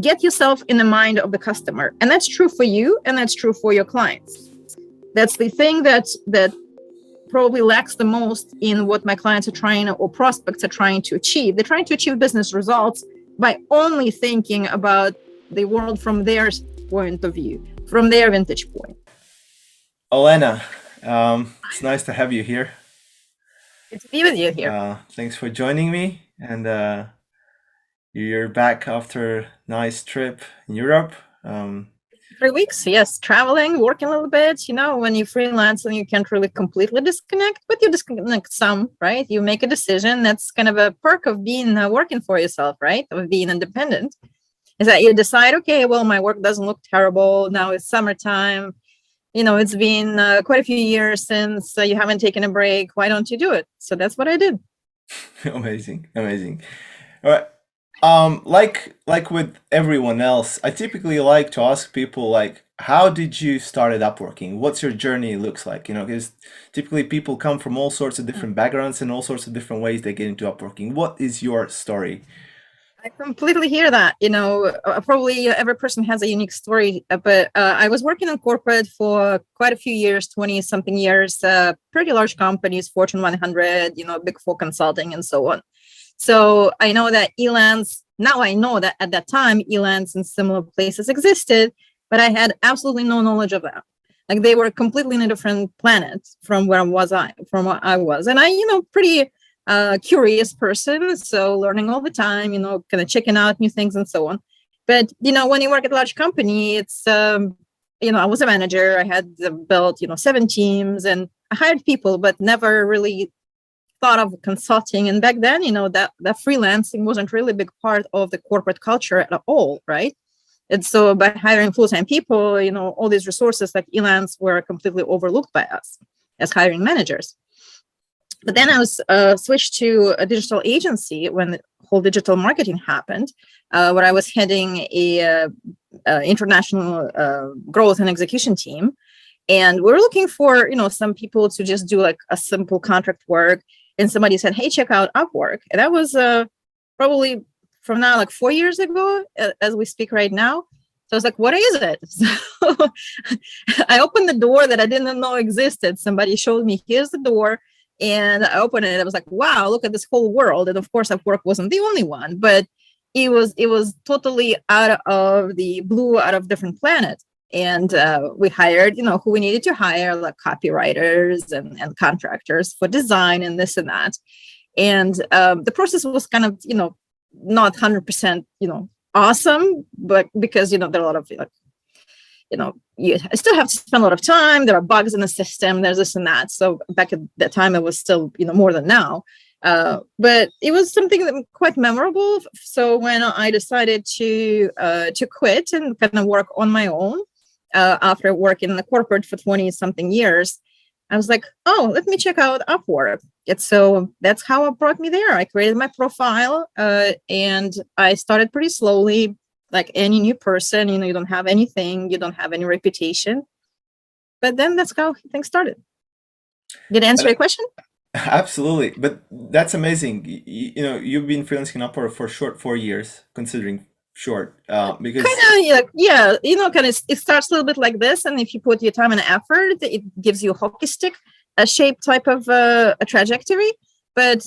get yourself in the mind of the customer. And that's true for you, and that's true for your clients. That's the thing that probably lacks the most in what my clients are trying, or prospects are trying to achieve. They're trying to achieve business results by only thinking about the world from their point of view, from their vantage point. Olena, it's nice to have you here. Good to be with you here. Thanks for joining me. And you're back after a nice trip in Europe. 3 weeks, yes, traveling, working a little bit. You know, when you freelance and you can't really completely disconnect, but you disconnect some, right? You make a decision. That's kind of a perk of being working for yourself, right? Of being independent, is that you decide, okay, well, my work doesn't look terrible. Now it's summertime. You know, it's been quite a few years since you haven't taken a break. Why don't you do it? So that's what I did. Amazing, amazing. All right. Like with everyone else, I typically like to ask people like, how did you start at Upworking? What's your journey looks like? You know, because typically people come from all sorts of different backgrounds and all sorts of different ways they get into Upworking. What is your story? I completely hear that. You know, probably every person has a unique story, but I was working in corporate for quite a few years, 20 something years, pretty large companies, Fortune 100, you know, Big Four consulting and so on. So I know that ELANs, now I know that at that time, ELANs in similar places existed, but I had absolutely no knowledge of them. Like they were completely in a different planet from where from what I was. And I, you know, pretty curious person. So learning all the time, you know, kind of checking out new things and so on. But, you know, when you work at a large company, it's, you know, I was a manager. I had built, you know, 7 teams and I hired people, but never really thought of consulting. And back then, you know, that freelancing wasn't really a big part of the corporate culture at all, right? And so by hiring full-time people, you know, all these resources like ELANs were completely overlooked by us as hiring managers. But then I was switched to a digital agency when the whole digital marketing happened, where I was heading a international growth and execution team. And we were looking for, you know, some people to just do like a simple contract work. And somebody said, hey, check out Upwork. And that was probably from now like 4 years ago, as we speak right now. So I was like, what is it? So I opened the door that I didn't know existed. Somebody showed me, here's the door. And I opened it and I was like, wow, look at this whole world. And of course, Upwork wasn't the only one, but it was totally out of the blue, out of different planet. And we hired, you know, who we needed to hire, like copywriters and contractors for design and this and that. And the process was kind of, you know, not 100%, you know, awesome, but because, you know, there are a lot of, you know, you still have to spend a lot of time. There are bugs in the system. There's this and that. So back at that time, it was still, you know, more than now. But it was something that was quite memorable. So when I decided to quit and kind of work on my own after working in the corporate for 20 something years, I was like, oh, let me check out Upwork. So that's how it brought me there. I created my profile and I started pretty slowly. Like any new person, you know, you don't have anything, you don't have any reputation. But then that's how things started. Did I answer your question? Absolutely, but that's amazing. You know, you've been freelancing Upwork for short 4 years, considering short, Kind because of, yeah, you know, kind of. It starts a little bit like this, and if you put your time and effort, it gives you a hockey stick, a shape type of a trajectory. But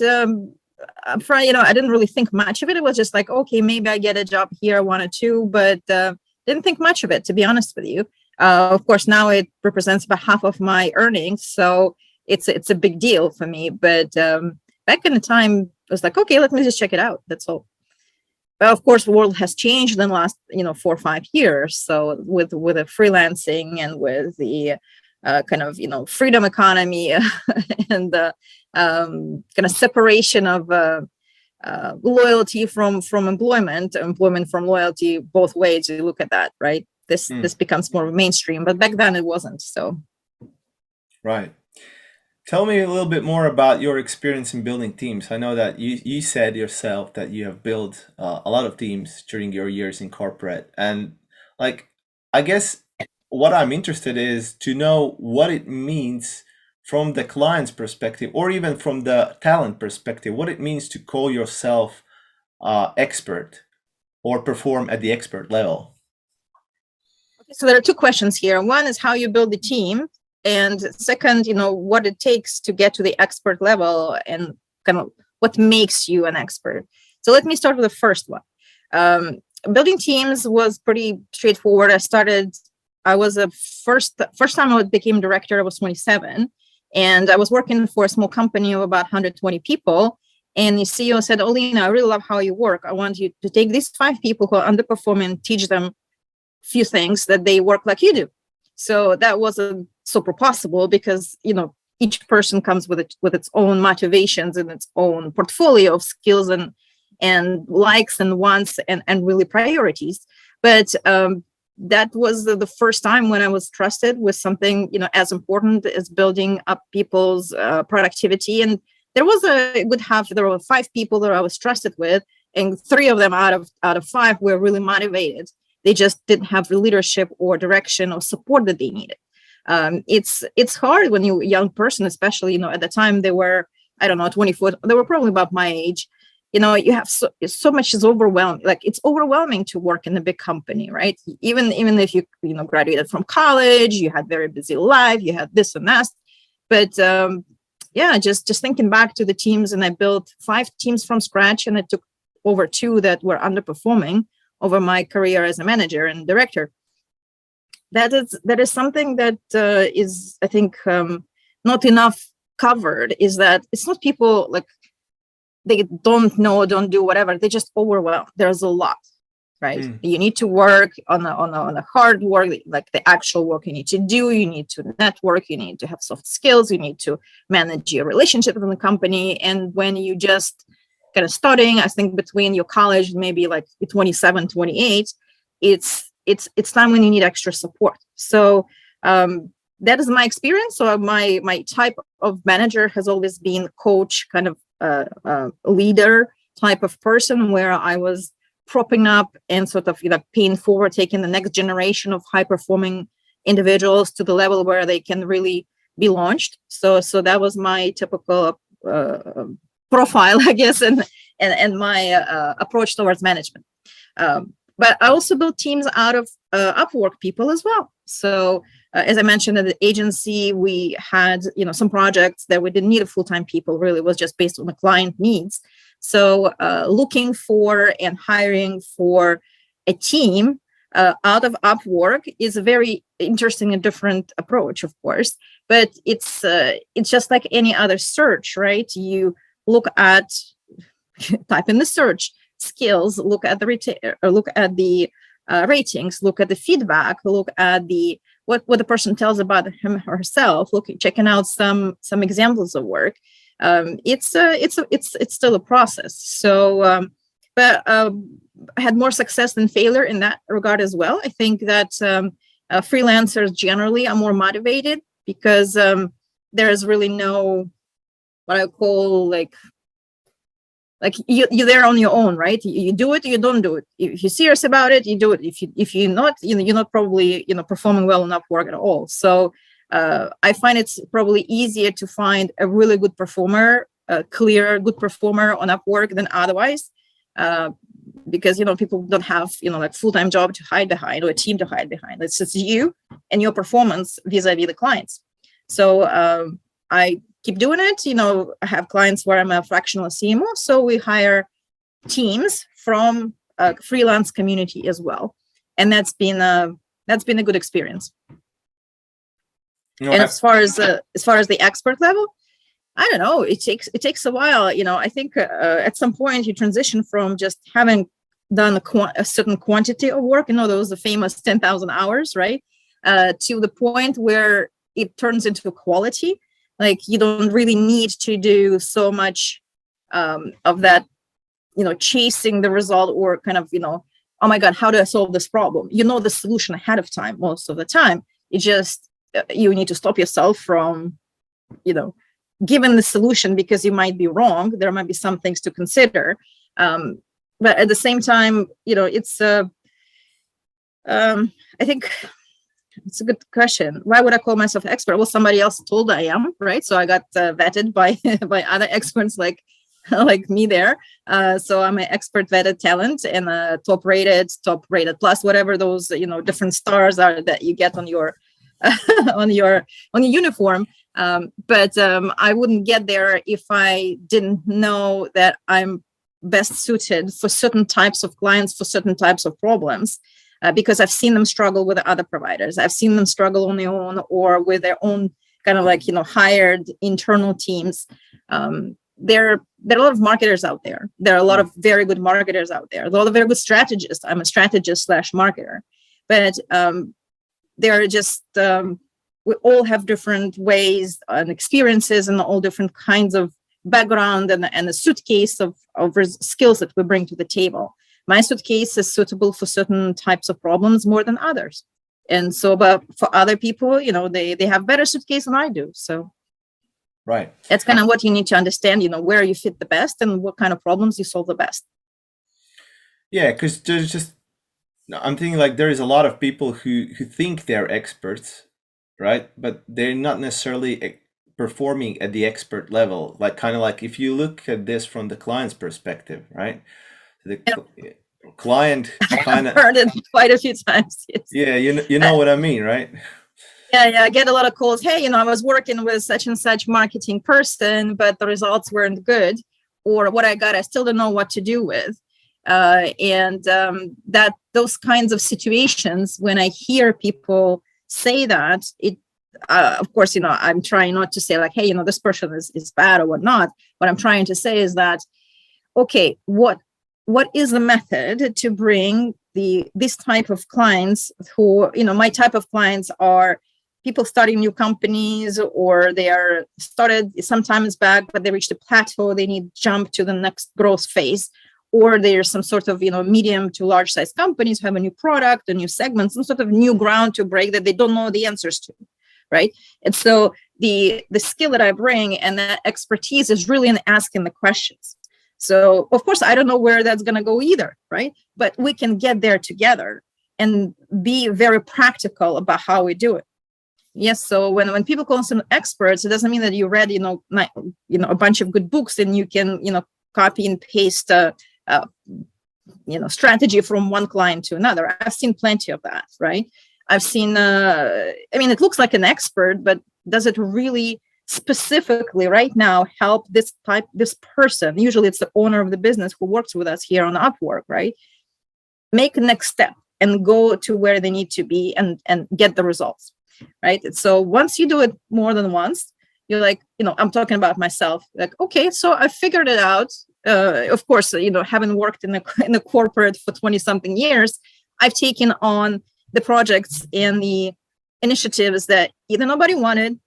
for you know, I didn't really think much of it. It was just like, okay, maybe I get a job here, 1 or 2, but didn't think much of it, to be honest with you. Of course, now it represents about half of my earnings, so it's a big deal for me. But back in the time, I was like, okay, let me just check it out. That's all. But of course, the world has changed in the last 4 or 5 years. So with the freelancing and with the kind of freedom economy and the kind of separation of loyalty from employment from loyalty, both ways you look at that, right? This becomes more mainstream, but back then it wasn't. So right. Tell me a little bit more about your experience in building teams. I know that you said yourself that you have built a lot of teams during your years in corporate. And like, I guess what I'm interested is to know what it means from the client's perspective, or even from the talent perspective, what it means to call yourself expert. or perform at the expert level? So there are two questions here. One is how you build the team, and second, what it takes to get to the expert level and kind of what makes you an expert. So let me start with the first one. Building teams was pretty straightforward. I was a first time I became director, I was 27, and I was working for a small company of about 120 people. And the CEO said, Olena, I really love how you work. I want you to take these 5 people who are underperforming and teach them few things that they work like you do. So that wasn't super possible because each person comes with its own motivations and its own portfolio of skills and likes and wants and really priorities. But that was the first time when I was trusted with something as important as building up people's productivity. And there were 5 people that I was trusted with, and 3 of them out of 5 were really motivated. They just didn't have the leadership or direction or support that they needed. It's hard when you're a young person, especially, at the time they were, I don't know, 24, they were probably about my age. You have so much is overwhelming. Like it's overwhelming to work in a big company, right? Even if you graduated from college, you had very busy life, you had this and that. But just thinking back to the teams, and I built 5 teams from scratch, and it took over 2 that were underperforming over my career as a manager and director. That is something that is, I think, not enough covered. Is that it's not people like they don't know, don't do whatever. They just overwhelmed. There's a lot, right? You need to work on the hard work, like the actual work you need to do. You need to network. You need to have soft skills. You need to manage your relationship with the company. And when you just kind of starting, I think between your college, maybe like 27, 28, it's time when you need extra support. So that is my experience. So my type of manager has always been coach, kind of leader type of person, where I was propping up and sort of paying forward, taking the next generation of high performing individuals to the level where they can really be launched. So that was my typical profile, I guess, and my approach towards management. But I also built teams out of Upwork people as well. So as I mentioned, at the agency, we had some projects that we didn't need a full-time people. Really, it was just based on the client needs. So looking for and hiring for a team out of Upwork is a very interesting and different approach, of course. But it's just like any other search, right? You look at, type in the search skills, look at the ratings, look at the feedback, look at what the person tells about him or herself, checking out some examples of work. It's still a process. So, but I had more success than failure in that regard as well. I think that freelancers generally are more motivated because there is really no what I call like you're there on your own, right? You do it, you don't do it. If you're serious about it, you do it. If you're not, you're not probably performing well enough work at all. So I find it's probably easier to find a really good performer, a clear good performer on Upwork than otherwise, because people don't have like full-time job to hide behind or a team to hide behind. It's just you and your performance vis-a-vis the clients. So I keep doing it. I have clients where I'm a fractional CMO, so we hire teams from a freelance community as well, and that's been a good experience. And as far as the expert level, I don't know. It takes a while. I think at some point you transition from just having done a certain quantity of work. Those the famous 10,000 hours, right? To the point where it turns into quality. Like you don't really need to do so much of that, chasing the result or kind of, oh my God, how do I solve this problem? The solution ahead of time most of the time. It just you need to stop yourself from, giving the solution because you might be wrong. There might be some things to consider, but at the same time, it's. I think. It's a good question. Why would I call myself an expert? Well, somebody else told I am, right? So I got vetted by by other experts like like me there. So I'm an expert vetted talent and top rated plus, whatever those different stars are that you get on your on your uniform. But I wouldn't get there if I didn't know that I'm best suited for certain types of clients, for certain types of problems. Because I've seen them struggle with other providers. I've seen them struggle on their own or with their own kind of hired internal teams. There are a lot of marketers out there. There are a lot of very good marketers out there. A lot of very good strategists. I'm a strategist / marketer, but they're just we all have different ways and experiences and all different kinds of background and the suitcase of skills that we bring to the table. My suitcase is suitable for certain types of problems more than others. And so, but for other people, they have better suitcase than I do. So right. That's kind of what you need to understand, where you fit the best and what kind of problems you solve the best. Yeah, because I'm thinking like there is a lot of people who think they're experts, right? But they're not necessarily performing at the expert level. Like kind of like if you look at this from the client's perspective, right? The client kind of heard it quite a few times. Yes. Yeah, you know what I mean, right? Yeah, I get a lot of calls. Hey, I was working with such and such marketing person, but the results weren't good, or what I got, I still don't know what to do with. That those kinds of situations, when I hear people say that, it of course, I'm trying not to say like, hey, this person is bad or whatnot. What I'm trying to say is that, okay, what is the method to bring this type of clients who, my type of clients are people starting new companies, or they are started sometimes back, but they reached a plateau, they need jump to the next growth phase, or there's some sort of, medium to large size companies who have a new product, a new segment, some sort of new ground to break that they don't know the answers to, right? And so the skill that I bring and that expertise is really in asking the questions. So, of course, I don't know where that's going to go either, right? But we can get there together and be very practical about how we do it. Yes, so when people call us experts, it doesn't mean that you read, a bunch of good books and you can, copy and paste, strategy from one client to another. I've seen plenty of that, right? I've seen, it looks like an expert, but does it really specifically right now help this person? Usually it's the owner of the business who works with us here on Upwork, right? Make a next step and go to where they need to be and get the results, right? So once you do it more than once, you're like, I'm talking about myself, like, okay, so I figured it out. Of course, having worked in the corporate for 20 something years, I've taken on the projects and the initiatives that either nobody wanted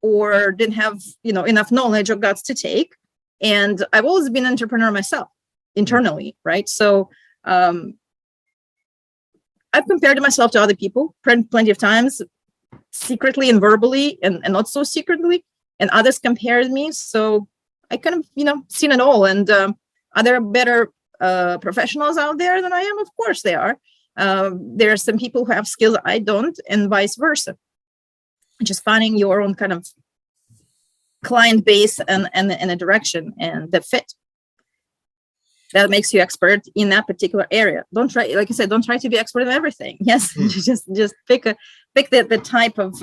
or didn't have, enough knowledge or guts to take. And I've always been an entrepreneur myself internally, right? So I've compared myself to other people plenty of times, secretly and verbally, and not so secretly, and others compared me. So I kind of, seen it all. And are there better professionals out there than I am? Of course they are. There are some people who have skills I don't, and vice versa. Just finding your own kind of client base and a direction and the fit that makes you expert in that particular area. Don't try, like I said, don't try to be expert in everything. Yes, just pick the type of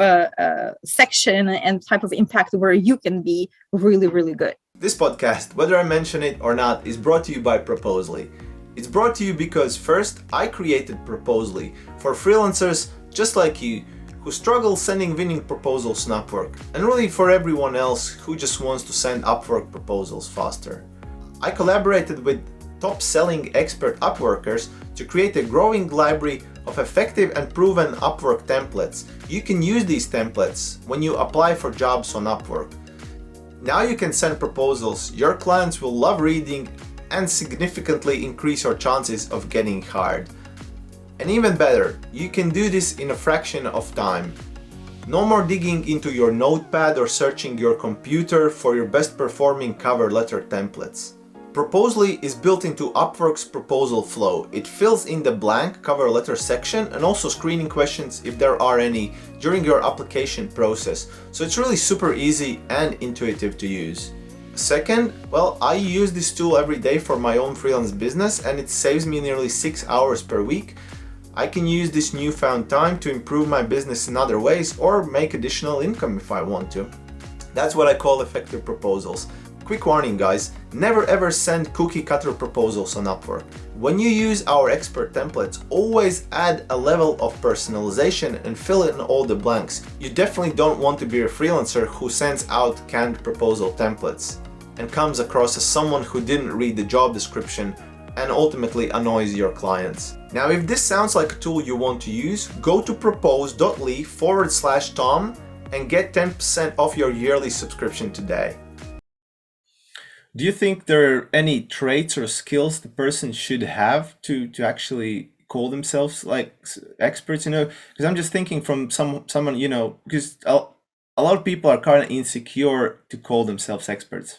section and type of impact where you can be really, really good. This podcast, whether I mention it or not, is brought to you by Proposally. It's brought to you because first, I created Proposally for freelancers just like you who struggle sending winning proposals on Upwork, and really for everyone else who just wants to send Upwork proposals faster. I collaborated with top-selling expert Upworkers to create a growing library of effective and proven Upwork templates. You can use these templates when you apply for jobs on Upwork. Now you can send proposals your clients will love reading and significantly increase your chances of getting hired. And even better, you can do this in a fraction of time. No more digging into your notepad or searching your computer for your best performing cover letter templates. Proposally is built into Upwork's proposal flow. It fills in the blank cover letter section and also screening questions if there are any during your application process. So it's really super easy and intuitive to use. Second, well, I use this tool every day for my own freelance business, and it saves me nearly 6 hours per week. I can use this newfound time to improve my business in other ways or make additional income if I want to. That's what I call effective proposals. Quick warning, guys, never ever send cookie cutter proposals on Upwork. When you use our expert templates, always add a level of personalization and fill in all the blanks. You definitely don't want to be a freelancer who sends out canned proposal templates and comes across as someone who didn't read the job description and ultimately annoys your clients. Now, if this sounds like a tool you want to use, go to propose.ly/Tom and get 10% off your yearly subscription today. Do you think there are any traits or skills the person should have to actually call themselves like experts? Because I'm just thinking from someone, because a lot of people are kind of insecure to call themselves experts.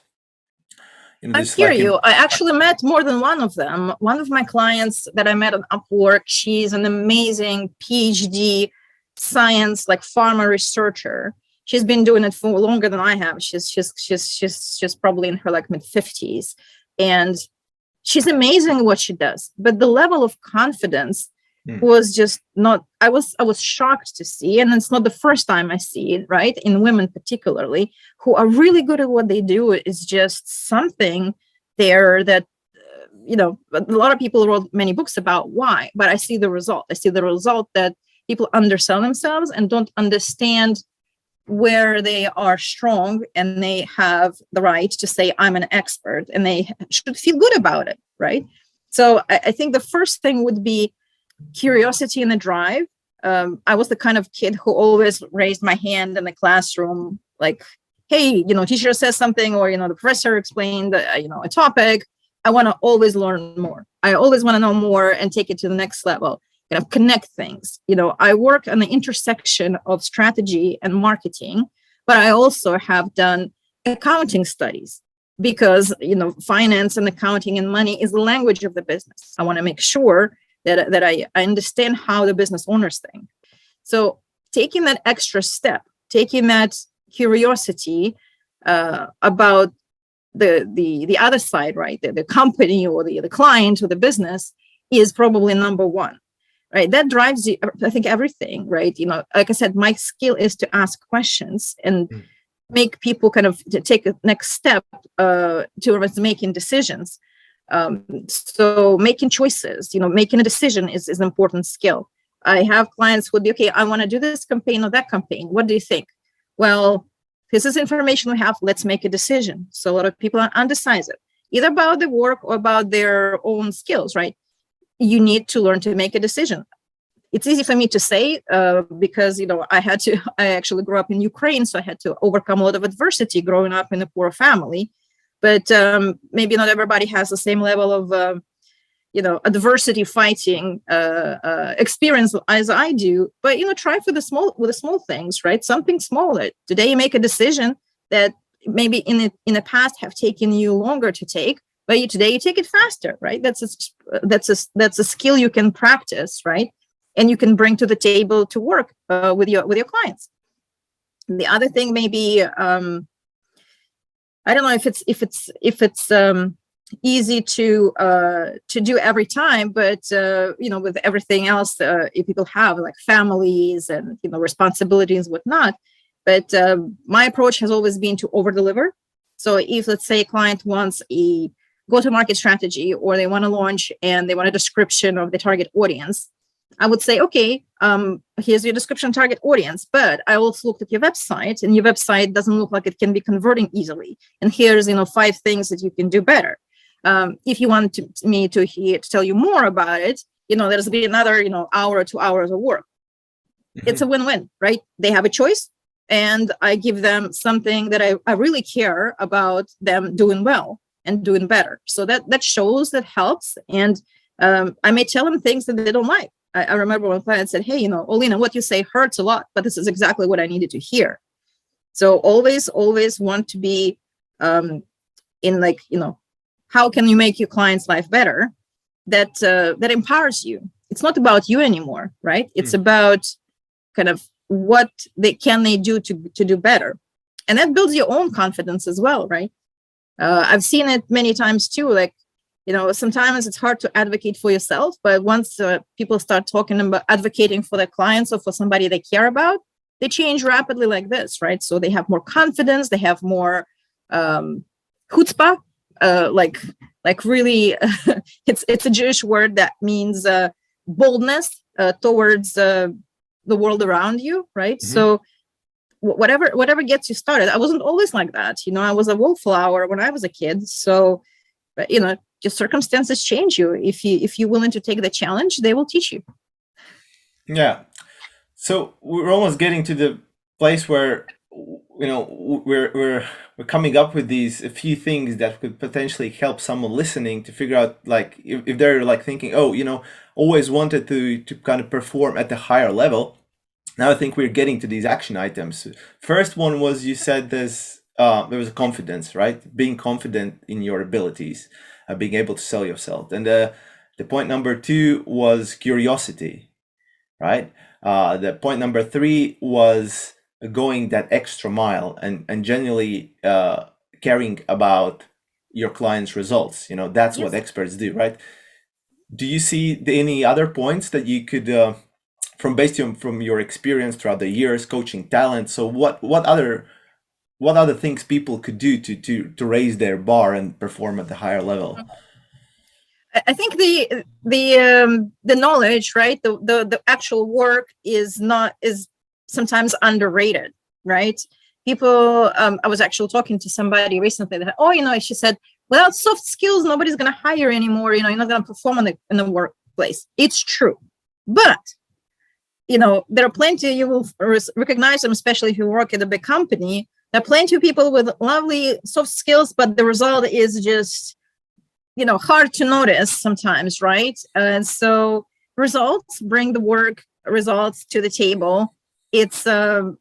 I hear you. I actually met more than one of them. One of my clients that I met on Upwork, she's an amazing PhD science, like pharma researcher. She's been doing it for longer than I have. She's probably in her like mid-50s, and she's amazing at what she does. But the level of confidence was just not. I was shocked to see, and it's not the first time I see it. Right, in women particularly, who are really good at what they do. Is just something there that a lot of people wrote many books about why. But I see the result. I see the result that people undersell themselves and don't understand where they are strong, and they have the right to say, I'm an expert, and they should feel good about it, right? So I think the first thing would be curiosity and a drive. I was the kind of kid who always raised my hand in the classroom, like, hey, teacher says something, or, the professor explained, a topic. I want to always learn more. I always want to know more and take it to the next level. Connect things. I work on the intersection of strategy and marketing, but I also have done accounting studies because, finance and accounting and money is the language of the business. I want to make sure that I understand how the business owners think. So taking that extra step, taking that curiosity about the other side, right? The company or the client or the business is probably number one. Right, that drives you. I think everything, right? Like I said, my skill is to ask questions and make people kind of take a next step towards making decisions. So making choices, making a decision is an important skill. I have clients who would be, okay, I want to do this campaign or that campaign. What do you think? Well, this is information we have. Let's make a decision. So a lot of people are undecided, either about the work or about their own skills, right? You need to learn to make a decision. It's easy for me to say because, I actually grew up in Ukraine, so I had to overcome a lot of adversity growing up in a poor family. But maybe not everybody has the same level of, adversity fighting experience as I do. But, try with the small things, right? Something smaller. Today you make a decision that maybe in the past have taken you longer to take. But today you take it faster, right? That's a skill you can practice, right? And you can bring to the table to work with your clients. The other thing maybe I don't know if it's easy to do every time, but with everything else if people have like families and responsibilities and whatnot. But my approach has always been to over deliver. So if let's say a client wants a go-to-market strategy, or they want to launch and they want a description of the target audience, I would say, okay, here's your description target audience, but I also looked at your website, and your website doesn't look like it can be converting easily. And here's 5 things that you can do better. If you want me to tell you more about it, there's be another hour or 2 hours of work. It's a win-win, right? They have a choice, and I give them something that I really care about them doing well and doing better. So that shows, that helps. And I may tell them things that they don't like. I remember one client said, hey, Olena, what you say hurts a lot, but this is exactly what I needed to hear. So always want to be in how can you make your client's life better? That empowers you. It's not about you anymore, right? It's about kind of what they do to do better. And that builds your own confidence as well, right? I've seen it many times too. Like, sometimes it's hard to advocate for yourself, but once people start talking about advocating for their clients or for somebody they care about, they change rapidly like this, right? So they have more confidence, they have more chutzpah, like really, it's a Jewish word that means boldness towards the world around you, right? Mm-hmm. So whatever gets you started. I wasn't always like that, I was a wallflower when I was a kid. So, but just circumstances change you. If you're willing to take the challenge, they will teach you. Yeah. So we're almost getting to the place where we're coming up with these a few things that could potentially help someone listening to figure out, like, if they're like thinking, oh, always wanted to kind of perform at the higher level. Now I think we're getting to these action items. First one was, you said there was a confidence, right? Being confident in your abilities, being able to sell yourself. And the point number 2 was curiosity, right? The point number 3 was going that extra mile and genuinely caring about your client's results. That's Yes. what experts do, right? Do you see any other points that you could, from your experience throughout the years coaching talent? So what other things people could do to raise their bar and perform at the higher level? I think the knowledge, right? The actual work is sometimes underrated, right? People, I was actually talking to somebody recently that, she said, without soft skills, nobody's going to hire anymore. You're not going to perform in the workplace. It's true. But, there are plenty, you will recognize them, especially if you work at a big company. There are plenty of people with lovely soft skills, but the result is just, hard to notice sometimes, right? And so results bring the work results to the table. It's the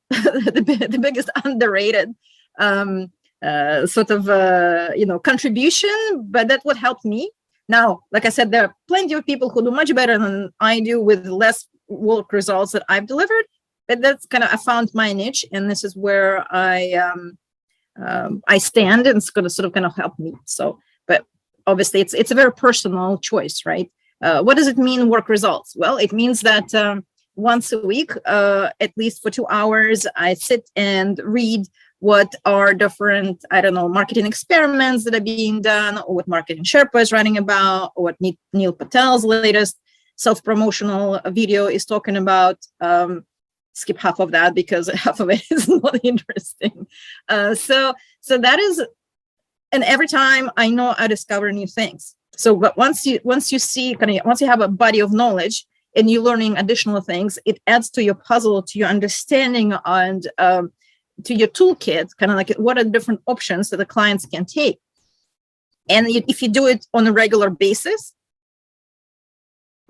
biggest underrated sort of contribution, but that would help me. Now, like I said, there are plenty of people who do much better than I do with less work results that I've delivered, but that's kind of, I found my niche, and this is where I stand, and it's going to sort of kind of help me. So, but obviously it's a very personal choice, right? What does it mean, work results? Well, it means that once a week, at least for 2 hours, I sit and read what are different, marketing experiments that are being done, or what marketing Sherpa is writing about, or what Neil Patel's latest self-promotional video is talking about. Skip half of that because half of it is not interesting. So that is, and every time I know I discover new things. So, but once you see, once you have a body of knowledge and you're learning additional things, it adds to your puzzle, to your understanding, and to your toolkit, kind of like what are the different options that the clients can take. And if you do it on a regular basis,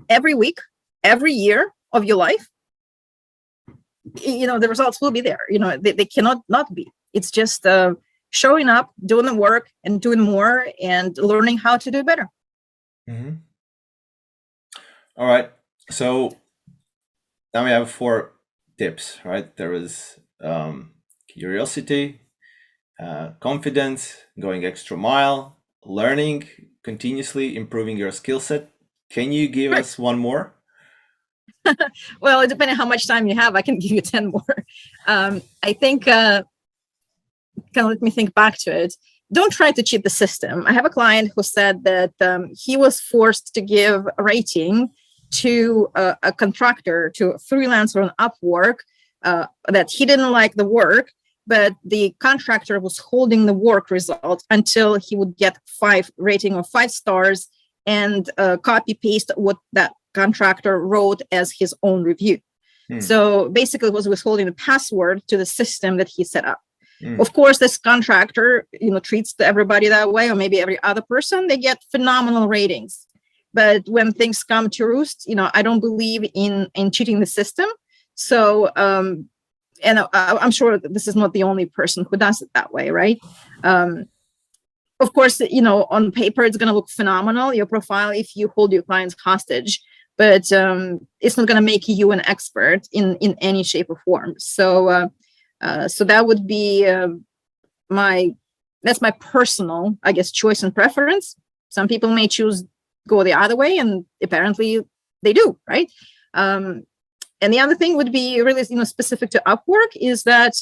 every week, every year of your life, the results will be there. They cannot not be. It's just showing up, doing the work, and doing more, and learning how to do better. Mm-hmm. All right. So now we have 4 tips, right? There is curiosity, confidence, going extra mile, learning, continuously improving your skill set. Can you give us one more? Well, depending on how much time you have, I can give you 10 more. I think, kind of let me think back to it. Don't try to cheat the system. I have a client who said that he was forced to give a rating to a contractor, to a freelancer on Upwork, that he didn't like the work, but the contractor was holding the work result until he would get 5 rating or 5 stars, and copy paste what that contractor wrote as his own review. So basically it was withholding the password to the system that he set up. Of course, this contractor, treats everybody that way, or maybe every other person. They get phenomenal ratings. But when things come to roost, I don't believe in cheating the system. So, and I'm sure that this is not the only person who does it that way, right? Of course, on paper, it's going to look phenomenal, your profile, if you hold your clients hostage, but it's not going to make you an expert in any shape or form. So, so that would be my That's my personal, I guess, choice and preference. Some people may choose go the other way, and apparently they do, right? And the other thing would be really, specific to Upwork is that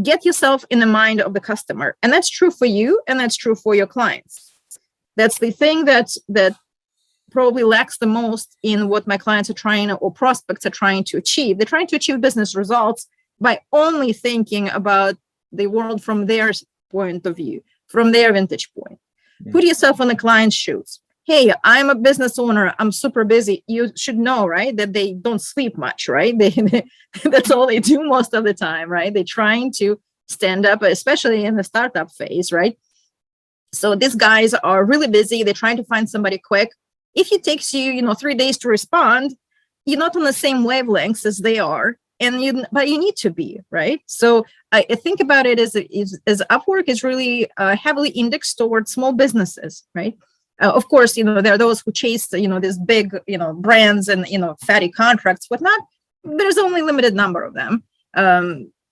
get yourself in the mind of the customer, and that's true for you, and that's true for your clients. That's the thing that probably lacks the most in what my clients are trying or prospects are trying to achieve. They're trying to achieve business results by only thinking about the world from their point of view, from their vantage point. Put yourself in the client's shoes. Hey, I'm a business owner. I'm super busy. You should know, right, that they don't sleep much, right? That's all they do most of the time, right? They're trying to stand up, especially in the startup phase, right? So these guys are really busy. They're trying to find somebody quick. If it takes you, 3 days to respond, you're not on the same wavelengths as they are, but you need to be, right? So I think about it as Upwork is really heavily indexed towards small businesses, right? Of course, there are those who chase, these big, brands and, fatty contracts, whatnot. There's only a limited number of them.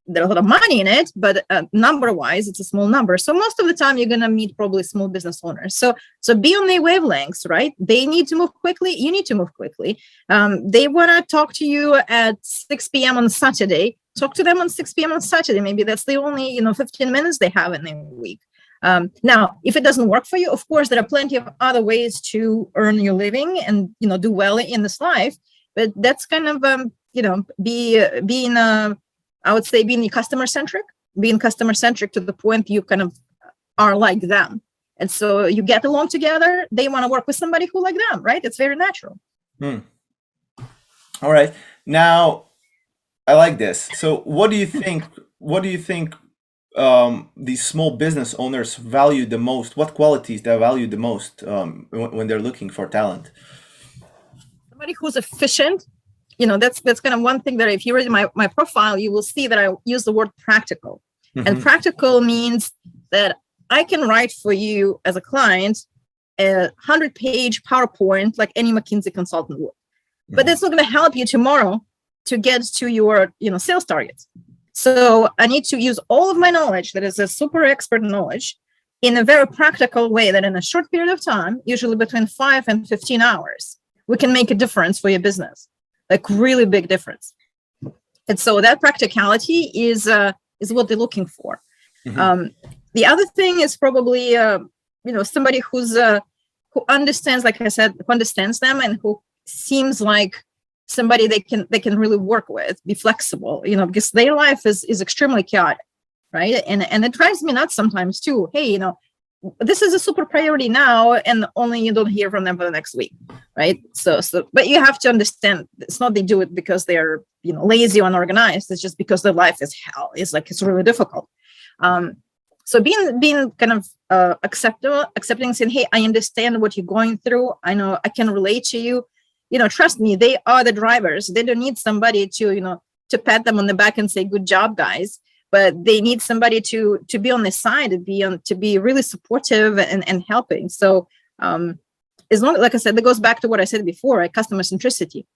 There's a lot of money in it, but number-wise, it's a small number. So most of the time, you're going to meet probably small business owners. So be on their wavelengths, right? They need to move quickly. You need to move quickly. They want to talk to you at 6 p.m. on Saturday. Talk to them on 6 p.m. on Saturday. Maybe that's the only, 15 minutes they have in their week. Now, if it doesn't work for you, of course, there are plenty of other ways to earn your living and, do well in this life. But that's kind of, being I would say being customer centric to the point you kind of are like them. And so you get along together. They want to work with somebody who like them, right? It's very natural. All right. Now, I like this. So what do you think these small business owners value the most? What qualities they value the most when they're looking for talent? Somebody who's efficient. That's kind of one thing that if you read my profile, you will see that I use the word practical. Mm-hmm. And practical means that I can write for you as a client a 100-page PowerPoint like any McKinsey consultant would. Mm-hmm. But that's not going to help you tomorrow to get to your sales targets. So I need to use all of my knowledge that is a super expert knowledge in a very practical way that in a short period of time, usually between 5 and 15 hours, we can make a difference for your business. Like really big difference. And so that practicality is what they're looking for. Mm-hmm. The other thing is probably, somebody who understands, like I said, who understands them and who seems like somebody they can really work with, be flexible, because their life is extremely chaotic, right? And it drives me nuts sometimes too. Hey, this is a super priority now, and only you don't hear from them for the next week, right? So, but you have to understand it's not they do it because they're lazy or unorganized. It's just because their life is hell. It's really difficult. So being kind of accepting, saying, hey, I understand what you're going through. I know I can relate to you. Trust me, they are the drivers. They don't need somebody to pat them on the back and say, good job, guys. But they need somebody to be on their side, to be really supportive and helping. So as long, like I said, that goes back to what I said before, right? Customer centricity,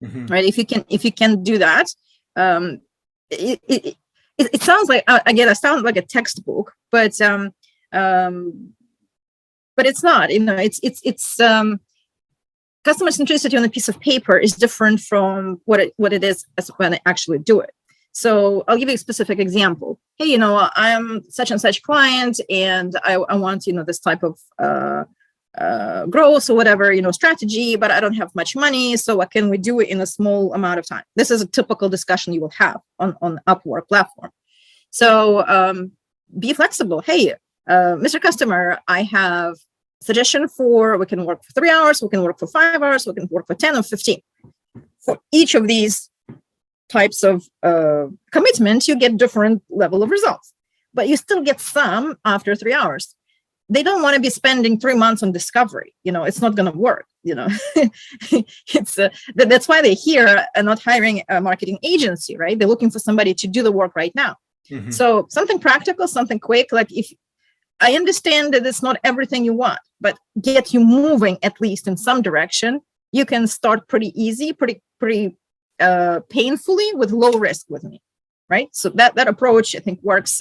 mm-hmm. Right? If you can do that, it sounds like again, I sound like a textbook, but it's not. It's customer centricity on a piece of paper is different from what it is as when I actually do it. So I'll give you a specific example. Hey, I'm such and such client, and I want, this type of growth or whatever, strategy, but I don't have much money. So what can we do in a small amount of time? This is a typical discussion you will have on Upwork platform. So be flexible. Hey, Mr. Customer, I have suggestion we can work for 3 hours, we can work for 5 hours, we can work for 10 or 15. For each of these types of commitment, you get different level of results, but you still get some after 3 hours. They don't want to be spending 3 months on discovery. It's not going to work. It's that's why they're here and not hiring a marketing agency, right? They're looking for somebody to do the work right now. Mm-hmm. So something practical, something quick. Like if I understand that it's not everything you want, but get you moving at least in some direction, you can start pretty easy, pretty painfully with low risk with me, right? So that approach I think works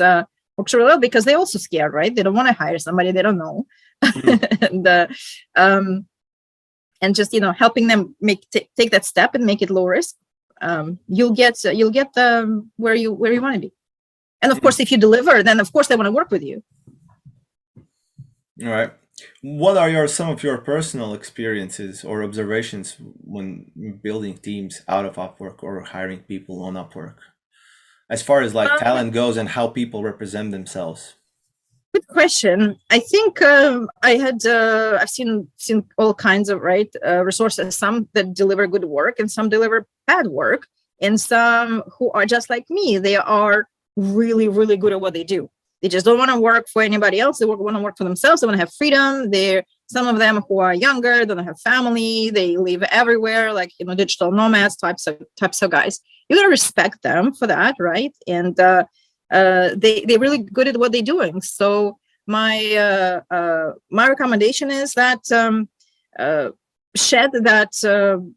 works really well because they're also scared, right? They don't want to hire somebody they don't know. and and just helping them take that step and make it low risk. You'll get where you want to be. And of course, if you deliver, then of course they want to work with you. All right. What are some of your personal experiences or observations when building teams out of Upwork or hiring people on Upwork, as far as like talent goes and how people represent themselves? Good question. I think I've seen all kinds of resources. Some that deliver good work, and some deliver bad work, and some who are just like me. They are really, really good at what they do. They just don't want to work for anybody else. They want to work for themselves. They want to have freedom. They're some of them who are younger, they don't have family. They live everywhere, like digital nomads types of guys. You gotta respect them for that, right? And they're really good at what they're doing. So my recommendation is that shed that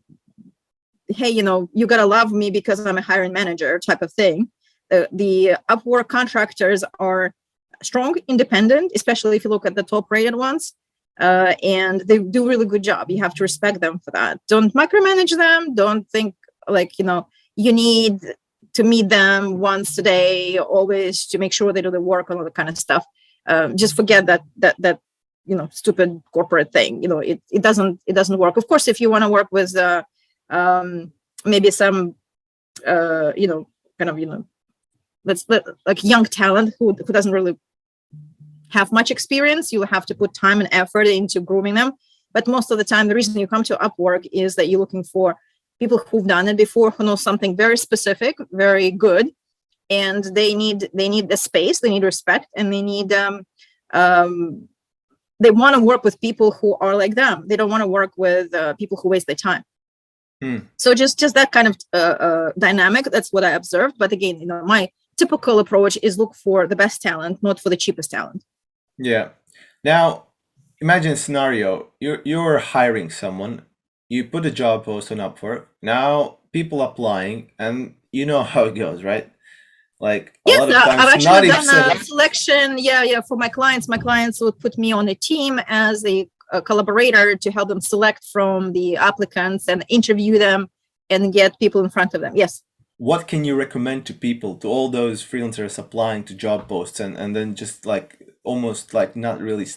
hey, you gotta love me because I'm a hiring manager type of thing. The Upwork contractors are strong, independent, especially if you look at the top rated ones, and they do a really good job. You have to respect them for that. Don't micromanage them. Don't think you need to meet them once a day, always to make sure they do the work and all that kind of stuff. Just forget that stupid corporate thing. It doesn't work. Of course, if you want to work with maybe some like young talent who doesn't really have much experience, you have to put time and effort into grooming them. But most of the time, the reason you come to Upwork is that you're looking for people who've done it before, who know something very specific, very good, and they need the space, they need respect, and they need they want to work with people who are like them. They don't want to work with people who waste their time. So just that kind of dynamic. That's what I observed. But again, my typical approach is look for the best talent, not for the cheapest talent. Yeah. Now, imagine a scenario. You're hiring someone. You put a job post on Upwork. Now people applying, and you know how it goes, right? Like a lot of times, I've actually done a selection. Yeah, for my clients. My clients would put me on a team as a collaborator to help them select from the applicants and interview them and get people in front of them. Yes. What can you recommend to people, to all those freelancers applying to job posts and then just like almost like not really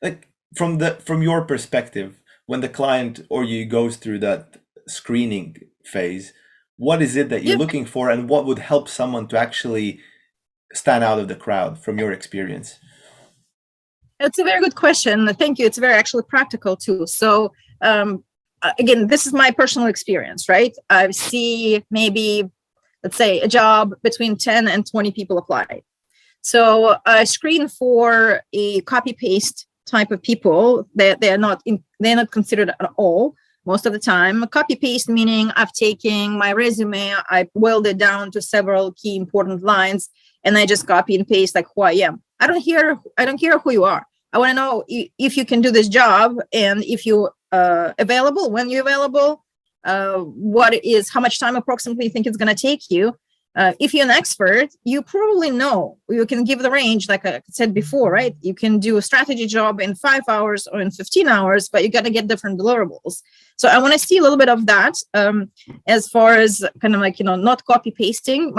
like from your perspective, when the client or you goes through that screening phase, what is it that you're looking for, and what would help someone to actually stand out of the crowd from your experience? It's a very good question. Thank you. It's very actually practical too. So again, this is my personal experience, right? I see maybe, let's say, a job between 10 and 20 people apply. So I screen for a copy paste type of people that they're not considered at all. Most of the time, copy paste meaning I've taken my resume, I boiled it down to several key important lines, and I just copy and paste like who I am. I don't care who you are. I want to know if you can do this job, and if you available, when you're available, how much time approximately you think it's going to take you. If you're an expert, you probably know, you can give the range, like I said before, right? You can do a strategy job in 5 hours or in 15 hours, but you got to get different deliverables. So I want to see a little bit of that as far as kind of like, not copy pasting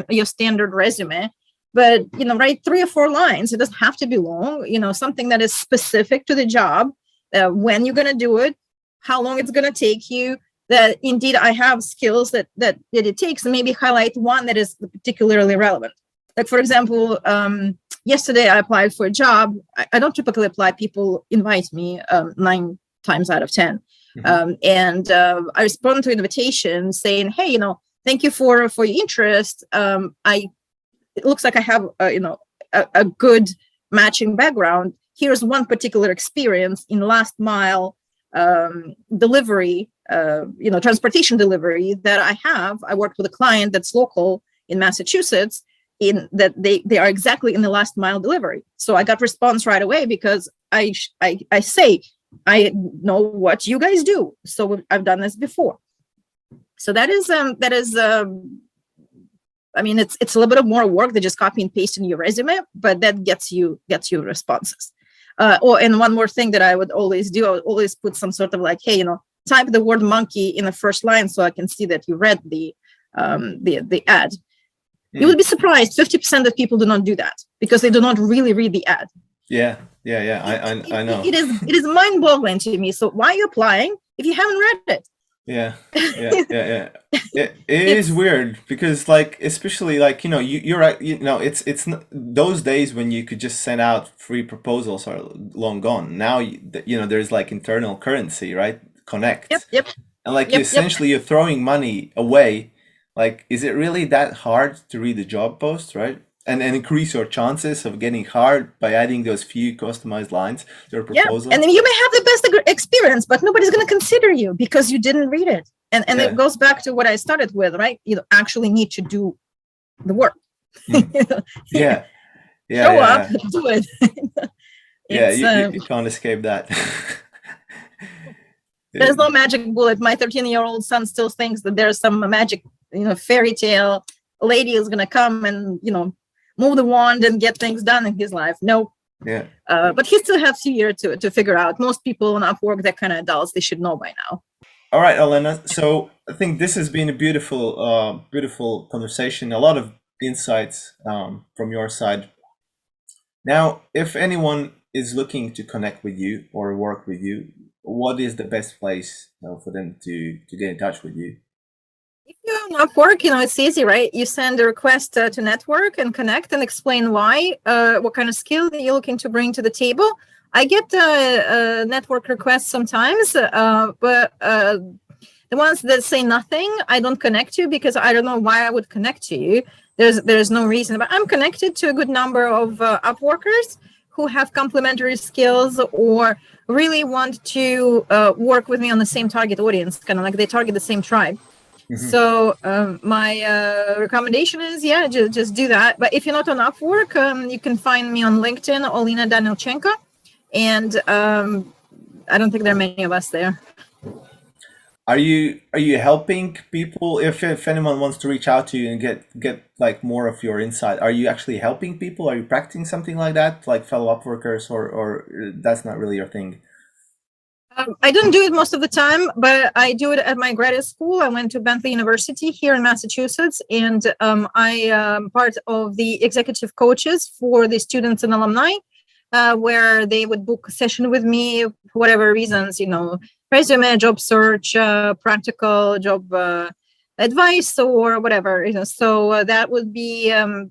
your standard resume, but, write 3 or 4 lines. It doesn't have to be long, something that is specific to the job, when you're going to do it, how long it's going to take you, that indeed I have skills that it takes, and maybe highlight one that is particularly relevant. Like, for example, yesterday I applied for a job. I don't typically apply, people invite me 9 times out of 10. Mm-hmm. And I respond to invitation saying, hey, thank you for your interest. It looks like I have, a good matching background. Here's one particular experience in last mile delivery, transportation delivery that I have. I worked with a client that's local in Massachusetts, in that they are exactly in the last mile delivery. So I got response right away because I say, I know what you guys do. So I've done this before. So that is I mean, it's a little bit of more work than just copy and paste in your resume, but that gets you responses. And one more thing that I would always do, I would always put some sort of like, hey, type the word monkey in the first line so I can see that you read the ad. You would be surprised, 50% of people do not do that because they do not really read the ad. Yeah. I know. It is mind-boggling to me. So why are you applying if you haven't read it? Yeah. It is weird because, like, especially like, you're right. It's not, those days when you could just send out free proposals are long gone. Now, there's like internal currency, right? Connect. Yep. And like essentially you're throwing money away. Like, is it really that hard to read the job post, right? And increase your chances of getting hired by adding those few customized lines to your proposal. And then you may have the best experience, but nobody's going to consider you because you didn't read it. And it goes back to what I started with, right? You actually need to do the work. Yeah. Show up, do it. You can't escape that. There's no magic bullet. My 13-year-old son still thinks that there's some magic, fairy tale lady is going to come and, move the wand and get things done in his life. No. Yeah. But he still has a few years to figure out. Most people on Upwork, they're kind of adults. They should know by now. All right, Olena. So I think this has been a beautiful conversation. A lot of insights from your side. Now, if anyone is looking to connect with you or work with you, what is the best place for them to get in touch with you? If you're on Upwork, it's easy, right? You send a request to network and connect and explain why, what kind of skill that you're looking to bring to the table. I get network requests sometimes, but the ones that say nothing, I don't connect to because I don't know why I would connect to you. There's no reason, but I'm connected to a good number of Upworkers who have complementary skills or really want to work with me on the same target audience, kind of like they target the same tribe. Mm-hmm. So my recommendation is, just do that. But if you're not on Upwork, you can find me on LinkedIn, Olena Danilchenko. And I don't think there are many of us there. Are you helping people? If anyone wants to reach out to you and get like more of your insight, are you actually helping people? Are you practicing something like that, like fellow Upworkers, or that's not really your thing? I don't do it most of the time, but I do it at my graduate school. I went to Bentley University here in Massachusetts, and I am part of the executive coaches for the students and alumni, where they would book a session with me for whatever reasons, resume, job search, practical job advice, or whatever. So that would be a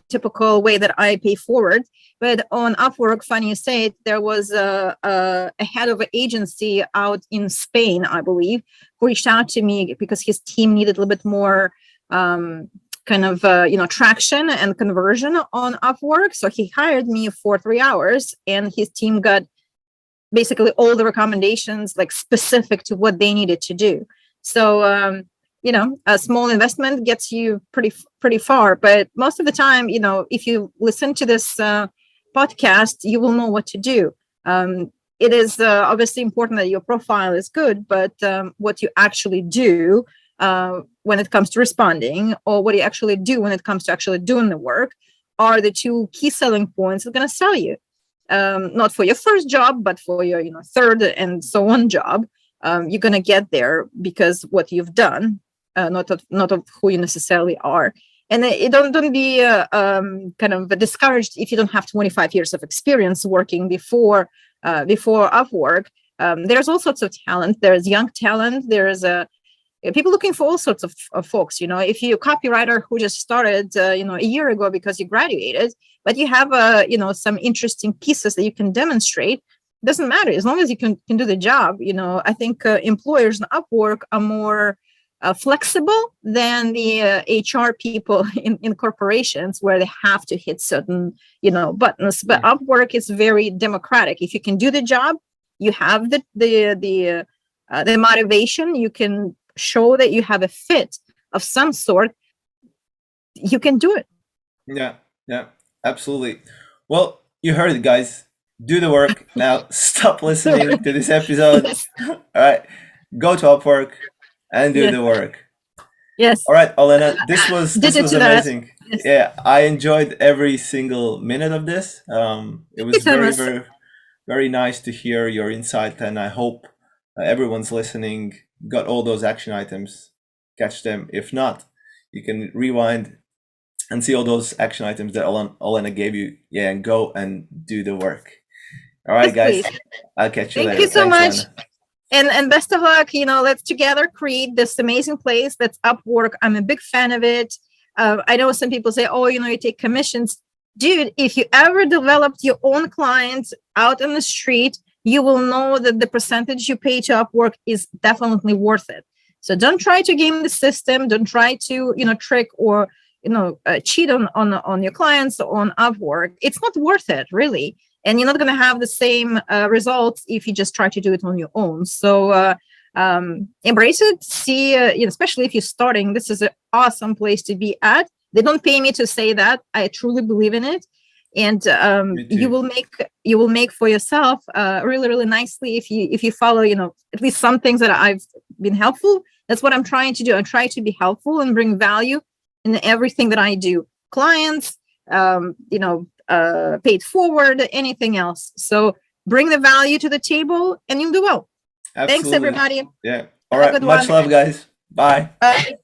typical way that I pay forward. But on Upwork, funny you say it, there was a head of an agency out in Spain, I believe, who reached out to me because his team needed a little bit more traction and conversion on Upwork. So he hired me for 3 hours, and his team got basically all the recommendations like specific to what they needed to do. So a small investment gets you pretty far. But most of the time, if you listen to this podcast, you will know what to do. It is obviously important that your profile is good, but what you actually do when it comes to responding, or what you actually do when it comes to actually doing the work, are the two key selling points that are going to sell you. Not for your first job, but for your third and so on job. You're going to get there because what you've done, not of who you necessarily are. And don't be kind of discouraged if you don't have 25 years of experience working before Upwork. There's all sorts of talent. There's young talent. There's people looking for all sorts of folks. If you're a copywriter who just started, a year ago because you graduated, but you have some interesting pieces that you can demonstrate, it doesn't matter as long as you can do the job. I think employers on Upwork are more flexible than the HR people in corporations, where they have to hit certain buttons. But Upwork is very democratic. If you can do the job, you have the motivation. You can show that you have a fit of some sort. You can do it. Yeah, absolutely. Well, you heard it, guys. Do the work. Now stop listening to this episode. All right, go to Upwork and do the work. Yes, All right, Olena, this did was to that. amazing. Yes. Yeah, I enjoyed every single minute of this. It Thank you, was Thomas. very nice to hear your insight, and I hope everyone's listening got all those action items. Catch them. If not, you can rewind and see all those action items that Olena gave you. Yeah, and go and do the work. All right, Yes, guys. please. I'll catch you Thank later. you so Thanks, much. Olena. And best of luck. Let's together create this amazing place that's Upwork. I'm a big fan of it. I know some people say, oh, you take commissions. Dude, if you ever developed your own clients out in the street, you will know that the percentage you pay to Upwork is definitely worth it. So don't try to game the system. Don't try to, trick or, cheat on your clients on Upwork. It's not worth it, really, and you're not going to have the same results if you just try to do it on your own. So embrace it. See, especially if you're starting, this is an awesome place to be at. They don't pay me to say that. I truly believe in it, and Me you too. will make for yourself really really nicely if you follow at least some things that I've been helpful. That's what I'm trying to do. I try to be helpful and bring value in everything that I do. Clients, paid forward, anything else. So bring the value to the table and you'll do well. Thanks, Absolutely. everybody. Yeah. All Have a right. good Much one. love, guys. Bye. Bye.